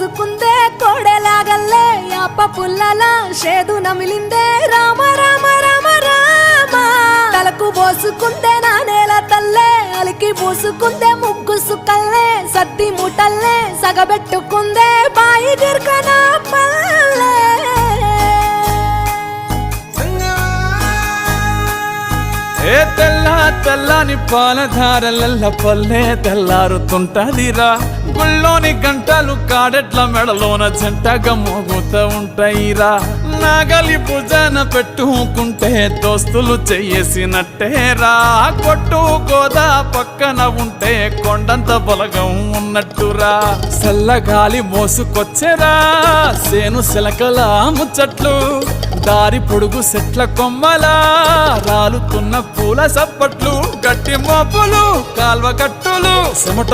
పోసుకుందే కోడెలాగల్లే యాప పుల్లలా షేదు నమిలిందే రామ రామ రామ రామ తలకు పోసుకుందే నా నేల తల్లే అలికి పూసుకుందే ముగ్గు సుక్కల్లే సత్తి ముటల్లే సగబెట్టుకుందే బాయి గిర్కన పల్లె ఏ తెల్ల తెల్లని పాలధారలల్ల పల్లె తెల్లారుతుంటదిరా గుళ్ళోని గంటలు కాడెట్ల మెడలోన జంటగా మోగుతూ ఉంటాయిరా నాగలి భుజాన పెట్టుకుంటే దోస్తులు చెయ్యేసినట్టేరా కొట్టు గోదా పక్కన ఉంటే కొండంత బలగం ఉన్నట్టురా చల్లగాలి మోసుకొచ్చెరా సేను శిలకల ముచ్చట్లు దారి పొడుగు సెట్ల కొమ్మలా రాలుతున్న పూల సప్పట్లు గట్టి మోపులు కాల్వ కట్టులు చెమట